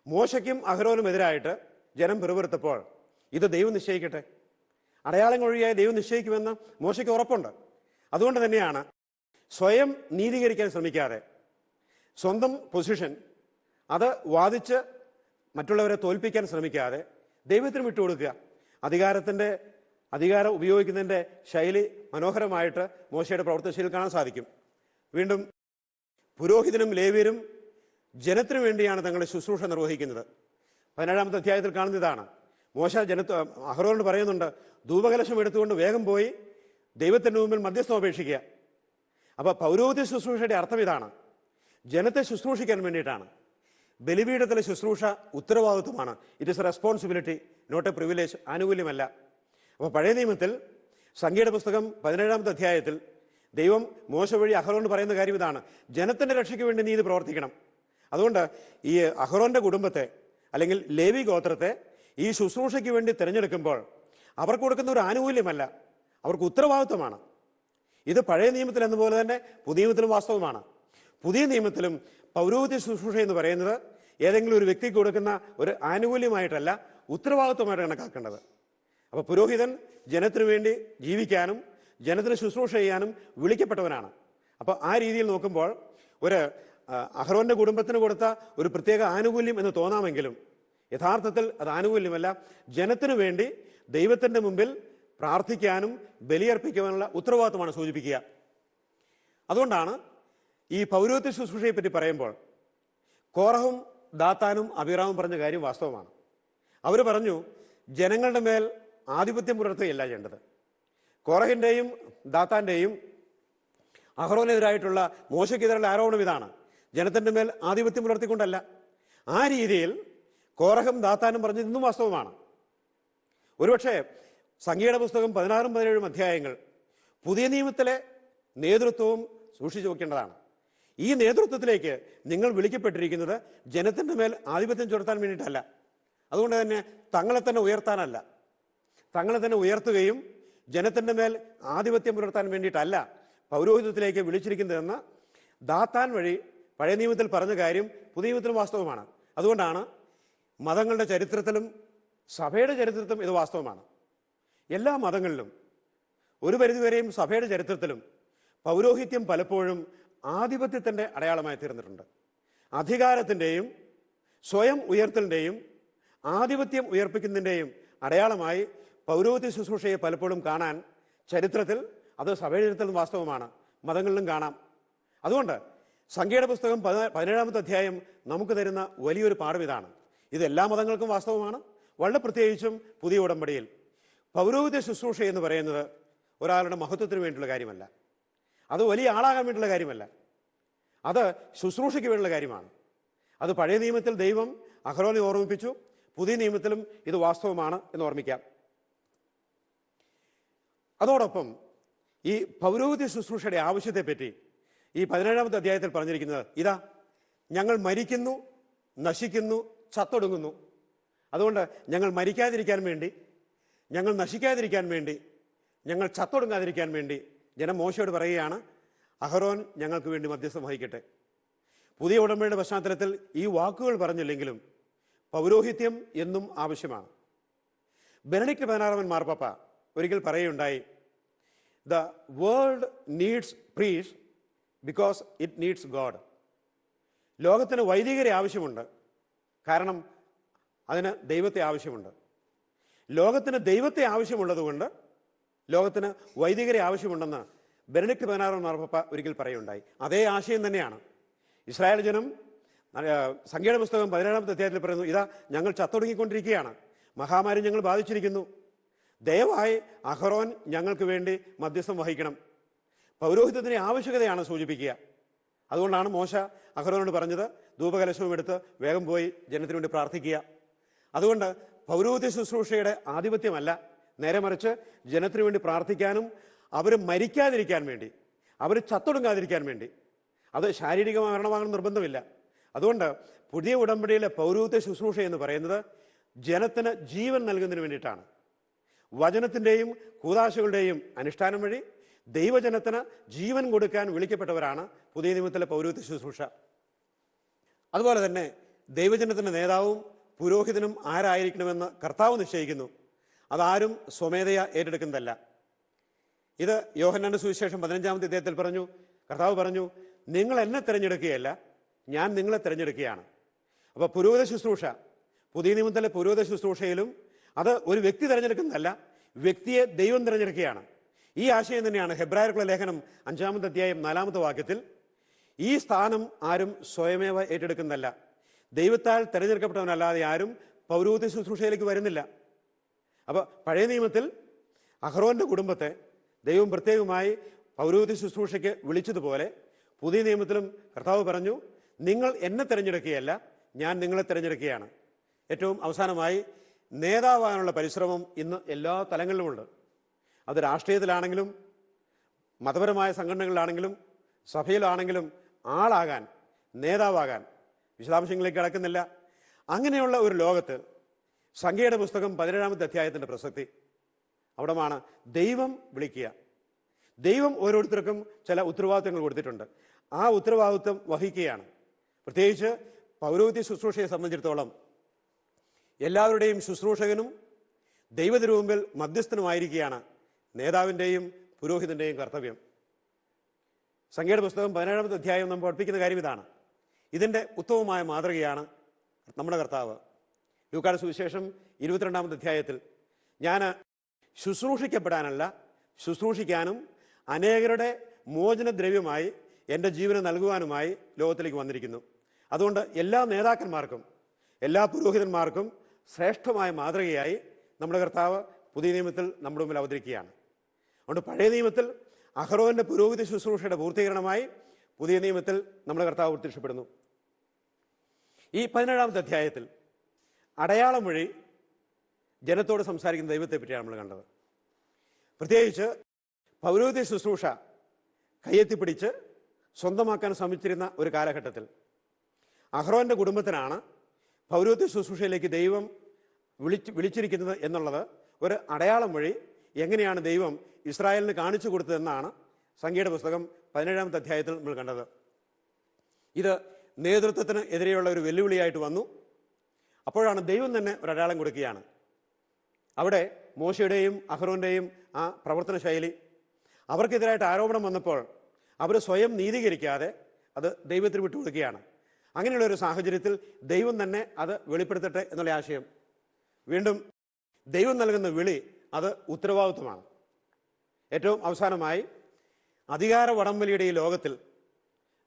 മോശയ്ക്കും അഹറോനും എതിരായിട്ട് ജനം പിറുപിറുത്തപ്പോൾ ഇത് ദൈവം നിശ്ചയിക്കട്ടെ, അടയാളങ്ങൾ വഴിയായി ദൈവം നിശ്ചയിക്കുമെന്ന് മോശയ്ക്ക് ഉറപ്പുണ്ട്. അതുകൊണ്ട് തന്നെയാണ് സ്വയം നീതീകരിക്കാൻ ശ്രമിക്കാതെ സ്വന്തം പൊസിഷൻ അത് വാദിച്ച് മറ്റുള്ളവരെ തോൽപ്പിക്കാൻ ശ്രമിക്കാതെ ദൈവത്തിന് വിട്ടുകൊടുക്കുക. അധികാരം ഉപയോഗിക്കുന്നതിൻ്റെ ശൈലി മനോഹരമായിട്ട് മോശയുടെ പ്രവർത്തനശൈലിയിൽ കാണാൻ സാധിക്കും. വീണ്ടും പുരോഹിതനും ലേവ്യരും ജനത്തിനു വേണ്ടിയാണ് തങ്ങളുടെ ശുശ്രൂഷ നിർവഹിക്കുന്നത്. 17-ാമത്തെ അധ്യായത്തിൽ കാണുന്ന ഇതാണ്. മോശ അഹറോനോട് പറയുന്നുണ്ട്, ധൂപകലശം എടുത്തുകൊണ്ട് വേഗം പോയി ദൈവത്തിൻ്റെ മുമ്പിൽ മധ്യസ്ഥം അപേക്ഷിക്കുക. അപ്പോൾ പൗരോഹിത്യ ശുശ്രൂഷയുടെ അർത്ഥം ഇതാണ്: ജനത്തെ ശുശ്രൂഷിക്കാൻ വേണ്ടിയിട്ടാണ്. ബലിപീഠത്തിലെ ശുശ്രൂഷ ഉത്തരവാദിത്വമാണ്. It is a responsibility, not a privilege, ആനുകൂല്യമല്ല. അപ്പോൾ പഴയ നിയമത്തിൽ സംഖ്യയുടെ പുസ്തകം 17-ാമത്തെ അധ്യായത്തിൽ ദൈവം മോശ വഴി അഹറോനോട് പറയുന്ന കാര്യം ഇതാണ്: ജനത്തിൻ്റെ രക്ഷയ്ക്ക് വേണ്ടി നീ ഇത് പ്രവർത്തിക്കണം. അതുകൊണ്ട് ഈ അഹറോന്റെ കുടുംബത്തെ അല്ലെങ്കിൽ ലേവി ഗോത്രത്തെ ഈ ശുശ്രൂഷയ്ക്ക് വേണ്ടി തിരഞ്ഞെടുക്കുമ്പോൾ അവർക്ക് കൊടുക്കുന്ന ഒരു ആനുകൂല്യമല്ല, അവർക്ക് ഉത്തരവാദിത്വമാണ്. ഇത് പഴയ നിയമത്തിൽ എന്നപോലെ തന്നെ പുതിയ നിയമത്തിലും വാസ്തവമാണ്. പുതിയ നിയമത്തിലും പൗരോഹിത്യ ശുശ്രൂഷ എന്ന് പറയുന്നത് ഏതെങ്കിലും ഒരു വ്യക്തിക്ക് കൊടുക്കുന്ന ഒരു ആനുകൂല്യമായിട്ടല്ല, ഉത്തരവാദിത്വമായിട്ട് കണക്കാക്കേണ്ടത്. അപ്പോൾ പുരോഹിതൻ ജനത്തിനു വേണ്ടി ജീവിക്കാനും ജനത്തിന് ശുശ്രൂഷ ചെയ്യാനും വിളിക്കപ്പെട്ടവനാണ്. അപ്പോൾ ആ രീതിയിൽ നോക്കുമ്പോൾ ഒരു അഹറോന്റെ കുടുംബത്തിന് കൊടുത്ത ഒരു പ്രത്യേക ആനുകൂല്യം എന്ന് തോന്നാമെങ്കിലും യഥാർത്ഥത്തിൽ അത് ആനുകൂല്യമല്ല. ജനത്തിനു വേണ്ടി ദൈവത്തിൻ്റെ മുമ്പിൽ പ്രാർത്ഥിക്കാനും ബലിയർപ്പിക്കാനുള്ള ഉത്തരവാദിത്വമാണ് സൂചിപ്പിക്കുക. അതുകൊണ്ടാണ് ഈ പൗരോഹിത്യ ശുശ്രൂഷയെ പറ്റി പറയുമ്പോൾ കോറഹും ദാത്താനും അബീറാമും പറഞ്ഞ കാര്യം വാസ്തവമാണ്. അവർ പറഞ്ഞു, ജനങ്ങളുടെ മേൽ ആധിപത്യം പുലർത്തുകയല്ല ചെയ്യേണ്ടത്. കോറഹിൻ്റെയും ദാത്താൻ്റെയും അഹ്റോനെതിരായിട്ടുള്ള മോശയ്ക്കെതിരായുള്ള ആരോപണം ഇതാണ്, ജനത്തിൻ്റെ മേൽ ആധിപത്യം പുലർത്തിക്കൊണ്ടല്ല. ആ രീതിയിൽ കോറഹും ദാത്താനും പറഞ്ഞത് ഇന്നും വാസ്തവമാണ്. ഒരുപക്ഷെ സംഖ്യയുടെ പുസ്തകം 16ഉം 17ഉം അധ്യായങ്ങൾ പുതിയ നിയമത്തിലെ നേതൃത്വവും സൂക്ഷിച്ചു വെക്കേണ്ടതാണ്. ഈ നേതൃത്വത്തിലേക്ക് നിങ്ങൾ വിളിക്കപ്പെട്ടിരിക്കുന്നത് ജനത്തിൻ്റെ മേൽ ആധിപത്യം ചുരത്താൻ വേണ്ടിയിട്ടല്ല. അതുകൊണ്ട് തന്നെ തങ്ങളെ തന്നെ ഉയർത്താനല്ല, തങ്ങളെ തന്നെ ഉയർത്തുകയും ജനത്തിൻ്റെ മേൽ ആധിപത്യം പുലർത്താൻ വേണ്ടിയിട്ടല്ല പൗരോഹിത്യത്തിലേക്ക് വിളിച്ചിരിക്കുന്നതെന്ന് ദാത്താൻ വഴി പഴയ നിയമത്തിൽ പറഞ്ഞ കാര്യം പുതിയ നിയമത്തിലും വാസ്തവമാണ്. അതുകൊണ്ടാണ് മതങ്ങളുടെ ചരിത്രത്തിലും സഭയുടെ ചരിത്രത്തിലും ഇത് വാസ്തവമാണ്. എല്ലാ മതങ്ങളിലും ഒരു പരിധിവരെയും സഭയുടെ ചരിത്രത്തിലും പൗരോഹിത്യം പലപ്പോഴും ആധിപത്യത്തിൻ്റെ അടയാളമായി തീർന്നിട്ടുണ്ട്. അധികാരത്തിൻ്റെയും സ്വയം ഉയർത്തലിൻ്റെയും ആധിപത്യം ഉയർപ്പിക്കുന്നതിൻ്റെയും അടയാളമായി പൗരോഹിത്യ ശുശ്രൂഷയെ പലപ്പോഴും കാണാൻ ചരിത്രത്തിൽ, അത് സഭയുടെ ചരിത്രത്തിലും വാസ്തവമാണ്, മതങ്ങളിലും കാണാം. അതുകൊണ്ട് സംഖ്യയുടെ പുസ്തകം 17-ാമത്തെ അധ്യായം നമുക്ക് തരുന്ന വലിയൊരു പാഠം ഇതാണ്. ഇത് എല്ലാ മതങ്ങൾക്കും വാസ്തവമാണ്. വളരെ പ്രത്യേകിച്ചും പുതിയ ഉടമ്പടിയിൽ പൗരോഹിത്യ ശുശ്രൂഷ എന്ന് പറയുന്നത് ഒരാളുടെ മഹത്വത്തിന് വേണ്ടിയുള്ള കാര്യമല്ല, അത് വലിയ ആളാകാൻ വേണ്ടിയുള്ള കാര്യമല്ല, അത് ശുശ്രൂഷയ്ക്ക് വേണ്ടിയുള്ള കാര്യമാണ്. അത് പഴയ നിയമത്തിൽ ദൈവം അഹ്റോനെ ഓർമ്മിപ്പിച്ചു, പുതിയ നിയമത്തിലും ഇത് വാസ്തവമാണ് എന്ന് ഓർമ്മിക്കാം. അതോടൊപ്പം ഈ പൗരോഹിത്യ ശുശ്രൂഷയുടെ ആവശ്യത്തെപ്പറ്റി ഈ 17-ാമത്തെ അധ്യായത്തിൽ പറഞ്ഞിരിക്കുന്നത് ഇതാ, ഞങ്ങൾ മരിക്കുന്നു, നശിക്കുന്നു, ചത്തൊടുങ്ങുന്നു. അതുകൊണ്ട് ഞങ്ങൾ മരിക്കാതിരിക്കാൻ വേണ്ടി, ഞങ്ങൾ നശിക്കാതിരിക്കാൻ വേണ്ടി, ഞങ്ങൾ ചത്തൊടുങ്ങാതിരിക്കാൻ വേണ്ടി ജനം മോശയോട് പറയുകയാണ്, അഹ്റോൻ ഞങ്ങൾക്ക് വേണ്ടി മധ്യസ്ഥം വഹിക്കട്ടെ. പുതിയ ഉടമ്പടിയുടെ പശ്ചാത്തലത്തിൽ ഈ വാക്കുകൾ പറഞ്ഞില്ലെങ്കിലും പൗരോഹിത്യം എന്നും ആവശ്യമാണ്. ബെനഡിക്ട് 16-ാമൻ മാർപ്പാപ്പ ഒരിക്കൽ പറയുകയുണ്ടായി, the world needs priest because it needs God. ലോകത്തിന് വൈദികരെ ആവശ്യമുണ്ട്, കാരണം അതിന് ദൈവത്തെ ആവശ്യമുണ്ട്. ലോകത്തിന് ദൈവത്തെ ആവശ്യമുള്ളതുകൊണ്ട് ലോകത്തിന് വൈദികരെ ആവശ്യമുണ്ടെന്ന് ബെനഡിക്ട് 16-ാമൻ മാർപ്പാപ്പ ഒരിക്കൽ പറയുകയുണ്ടായി. അതേ ആശയം തന്നെയാണ് ഇസ്രായേൽ ജനം സംഖ്യയുടെ പുസ്തകം 17-ാമത്തെ അധ്യായത്തിൽ പറയുന്നു, ഇതാ ഞങ്ങൾ ചത്തൊടുങ്ങിക്കൊണ്ടിരിക്കുകയാണ്, മഹാമാരി ഞങ്ങൾ ബാധിച്ചിരിക്കുന്നു, ദയവായി അഹ്റോൻ ഞങ്ങൾക്ക് വേണ്ടി മധ്യസ്ഥം വഹിക്കണം. പൗരോഹിത്യത്തിൻ്റെ ആവശ്യകതയാണ് സൂചിപ്പിക്കുക. അതുകൊണ്ടാണ് മോശ അഹ്റോനോട് പറഞ്ഞത്, ധൂപകലശവും എടുത്ത് വേഗം പോയി ജനത്തിനു വേണ്ടി പ്രാർത്ഥിക്കുക. അതുകൊണ്ട് പൗരോഹിത്യ ശുശ്രൂഷയുടെ ആധിപത്യമല്ല, നേരെ മറിച്ച് ജനത്തിനു വേണ്ടി പ്രാർത്ഥിക്കാനും അവർ മരിക്കാതിരിക്കാൻ വേണ്ടി, അവർ ചത്തൊടുങ്ങാതിരിക്കാൻ വേണ്ടി. അത് ശാരീരിക മരണമാകണം നിർബന്ധമില്ല. അതുകൊണ്ട് പുതിയ ഉടമ്പടിയിലെ പൗരോഹിത്യ ശുശ്രൂഷ എന്ന് പറയുന്നത് ജനത്തിന് ജീവൻ നൽകുന്നതിന് വേണ്ടിയിട്ടാണ്. വചനത്തിൻ്റെയും കൂദാശകളുടെയും അനുഷ്ഠാനം വഴി ദൈവജനത്തിന് ജീവൻ കൊടുക്കാൻ വിളിക്കപ്പെട്ടവരാണ് പുതിയ നിയമത്തിലെ പൗരോഹിത്യ ശുശ്രൂഷ. അതുപോലെ തന്നെ ദൈവജനത്തിൻ്റെ നേതാവും പുരോഹിതനും ആരായിരിക്കണമെന്ന് കർത്താവ് നിശ്ചയിക്കുന്നു. അതാരും സ്വമേധയാ ഏറ്റെടുക്കുന്നതല്ല. ഇത് യോഹന്നാന്റെ സുവിശേഷം 15-ാമത്തെ അധ്യായത്തിൽ പറഞ്ഞു, കർത്താവ് പറഞ്ഞു, നിങ്ങൾ എന്നെ തിരഞ്ഞെടുക്കുകയല്ല, ഞാൻ നിങ്ങളെ തിരഞ്ഞെടുക്കുകയാണ്. അപ്പോൾ പുരോഹിത ശുശ്രൂഷ, പുതിയ നിയമത്തിലെ പുരോഹിത ശുശ്രൂഷയിലും അത് ഒരു വ്യക്തി തിരഞ്ഞെടുക്കുന്നതല്ല, വ്യക്തിയെ ദൈവം തിരഞ്ഞെടുക്കുകയാണ്. ഈ ആശയം തന്നെയാണ് ഹെബ്രായർക്കുള്ള ലേഖനം 5-ാമത്തെ അധ്യായം 4-ാമത്തെ വാക്യത്തിൽ, ഈ സ്ഥാനം ആരും സ്വയമേവ ഏറ്റെടുക്കുന്നതല്ല, ദൈവത്താൽ തിരഞ്ഞെടുക്കപ്പെട്ടവനല്ലാതെ ആരും പൗരോഹിത്യ ശുശ്രൂഷയിലേക്ക് വരുന്നില്ല. അപ്പോൾ പഴയ നിയമത്തിൽ അഹ്റോന്റെ കുടുംബത്തെ ദൈവം പ്രത്യേകമായി പൗരോഹിത്യ ശുശ്രൂഷയ്ക്ക് വിളിച്ചതുപോലെ പുതിയ നിയമത്തിലും കർത്താവ് പറഞ്ഞു, നിങ്ങൾ എന്നെ തിരഞ്ഞെടുക്കുകയല്ല, ഞാൻ നിങ്ങളെ തിരഞ്ഞെടുക്കുകയാണ്. ഏറ്റവും അവസാനമായി നേതാവാകാനുള്ള പരിശ്രമം ഇന്ന് എല്ലാ തലങ്ങളിലുമുണ്ട്. അത് രാഷ്ട്രീയത്തിലാണെങ്കിലും മതപരമായ സംഘടനകളിലാണെങ്കിലും സഭയിലാണെങ്കിലും ആളാകാൻ, നേതാവാകാൻ, വിശദാംശങ്ങളിലേക്ക് കടക്കുന്നില്ല. അങ്ങനെയുള്ള ഒരു ലോകത്ത് സംഖ്യയുടെ പുസ്തകം 17-ാമത്തെ അധ്യായത്തിൻ്റെ പ്രസക്തി അവിടമാണ്. ദൈവം വിളിക്കുക. ദൈവം ഓരോരുത്തർക്കും ചില ഉത്തരവാദിത്തങ്ങൾ കൊടുത്തിട്ടുണ്ട്. ആ ഉത്തരവാദിത്വം വഹിക്കുകയാണ്. പ്രത്യേകിച്ച് പൗരോഹിത്യ ശുശ്രൂഷയെ സംബന്ധിച്ചിടത്തോളം എല്ലാവരുടെയും ശുശ്രൂഷകനും ദൈവത്തിനുമുമ്പിൽ മധ്യസ്ഥനുമായിരിക്കുകയാണ് നേതാവിൻ്റെയും പുരോഹിതൻ്റെയും കർത്തവ്യം. സംഖ്യയുടെ പുസ്തകം 17-ാമത്തെ അധ്യായം നമ്മൾ പഠിപ്പിക്കുന്ന കാര്യം ഇതാണ്. ഇതിൻ്റെ ഉത്തമമായ മാതൃകയാണ് നമ്മുടെ കർത്താവ്. ലൂക്കായുടെ സുവിശേഷം 22-ാമത്തെ അധ്യായത്തിൽ, ഞാൻ ശുശ്രൂഷിക്കപ്പെടാനല്ല ശുശ്രൂഷിക്കാനും അനേകരുടെ മോചനദ്രവ്യമായി എൻ്റെ ജീവനെ നൽകുവാനുമായി ലോകത്തിലേക്ക് വന്നിരിക്കുന്നു. അതുകൊണ്ട് എല്ലാ നേതാക്കന്മാർക്കും, എല്ലാ പുരോഹിതന്മാർക്കും ശ്രേഷ്ഠമായ മാതൃകയായി നമ്മുടെ കർത്താവ് പുതിയ നിയമത്തിൽ നമ്മുടെ മുമ്പിൽ അവതരിക്കുകയാണ്. അതുകൊണ്ട് പഴയ നിയമത്തിൽ അഹറോന്റെ പുരോഹിത ശുശ്രൂഷയുടെ പൂർത്തീകരണമായി പുതിയ നിയമത്തിൽ നമ്മുടെ കർത്താവ് പ്രത്യക്ഷപ്പെടുന്നു. ഈ 17-ാമത്തെ അധ്യായത്തിൽ അടയാളം വഴി ജനത്തോട് സംസാരിക്കുന്ന ദൈവത്തെ പറ്റിയാണ് നമ്മൾ കണ്ടത്. പ്രത്യേകിച്ച് പൗരോഹിത്യ ശുശ്രൂഷ കയ്യെത്തിപ്പിടിച്ച് സ്വന്തമാക്കാൻ ശ്രമിച്ചിരുന്ന ഒരു കാലഘട്ടത്തിൽ അഹ്റോന്റെ കുടുംബത്തിനാണ് പൗരോഹിത്യ ശുശ്രൂഷയിലേക്ക് ദൈവം വിളിച്ചിരിക്കുന്നത് എന്നുള്ളത് ഒരു അടയാളം വഴി എങ്ങനെയാണ് ദൈവം ഇസ്രായേലിന് കാണിച്ചു കൊടുത്തതെന്നാണ് സംഖ്യയുടെ പുസ്തകം 17-ാമത്തെ അധ്യായത്തിൽ നമ്മൾ കണ്ടത്. ഇത് നേതൃത്വത്തിന് എതിരെയുള്ള ഒരു വെല്ലുവിളിയായിട്ട് വന്നു. അപ്പോഴാണ് ദൈവം തന്നെ ഒരു അടയാളം കൊടുക്കുകയാണ്. അവിടെ മോശയുടെയും അഹ്റോന്റെയും ആ പ്രവർത്തന ശൈലി, അവർക്കെതിരായിട്ട് ആരോപണം വന്നപ്പോൾ അവർ സ്വയം നീതീകരിക്കാതെ അത് ദൈവത്തിന് വിട്ടുകൊടുക്കുകയാണ്. അങ്ങനെയുള്ള ഒരു സാഹചര്യത്തിൽ ദൈവം തന്നെ അത് വെളിപ്പെടുത്തട്ടെ എന്നുള്ള ആശയം. വീണ്ടും ദൈവം നൽകുന്ന വിളി അത് ഉത്തരവാദിത്വമാണ്. ഏറ്റവും അവസാനമായി അധികാര വടംവലിയുടെ ഈ ലോകത്തിൽ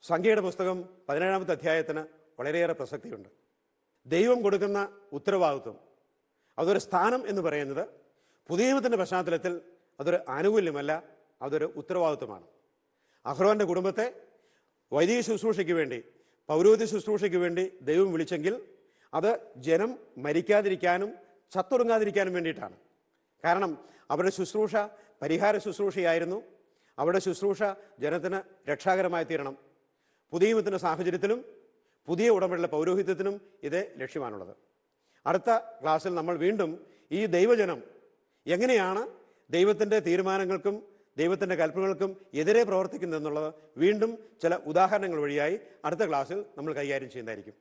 സംഖ്യയുടെ പുസ്തകം 17-ാമത്തെ അധ്യായത്തിന് വളരെയേറെ പ്രസക്തിയുണ്ട്. ദൈവം കൊടുക്കുന്ന ഉത്തരവാദിത്വം, അതൊരു സ്ഥാനം എന്ന് പറയുന്നത് പുതിയ നിയമത്തിൻ്റെ പശ്ചാത്തലത്തിൽ അതൊരു ആനുകൂല്യമല്ല, അതൊരു ഉത്തരവാദിത്വമാണ്. അഹ്റോന്റെ കുടുംബത്തെ വൈദിക ശുശ്രൂഷയ്ക്ക് വേണ്ടി, പൗരോഹിത്യ ശുശ്രൂഷയ്ക്ക് വേണ്ടി ദൈവം വിളിച്ചെങ്കിൽ അത് ജനം മരിക്കാതിരിക്കാനും ചത്തൊടുങ്ങാതിരിക്കാനും വേണ്ടിയിട്ടാണ്. കാരണം അവരുടെ ശുശ്രൂഷ പരിഹാര ശുശ്രൂഷയായിരുന്നു. അവരുടെ ശുശ്രൂഷ ജനത്തിന് രക്ഷാകരമായി തീരണം. പുതിയ നിയമത്തിൻ്റെ സാഹചര്യത്തിലും പുതിയ ഉടമ്പടിയുള്ള പൗരോഹിത്യത്തിനും ഇതേ ലക്ഷ്യമാണുള്ളത്. അടുത്ത ക്ലാസ്സിൽ നമ്മൾ വീണ്ടും ഈ ദൈവജനം എങ്ങനെയാണ് ദൈവത്തിൻ്റെ തീരുമാനങ്ങൾക്കും ദൈവത്തിൻ്റെ കൽപ്പനകൾക്കും എതിരെ പ്രവർത്തിക്കുന്നതെന്നുള്ളത് വീണ്ടും ചില ഉദാഹരണങ്ങൾ വഴിയായി അടുത്ത ക്ലാസ്സിൽ നമ്മൾ കൈകാര്യം ചെയ്യുന്നതായിരിക്കും.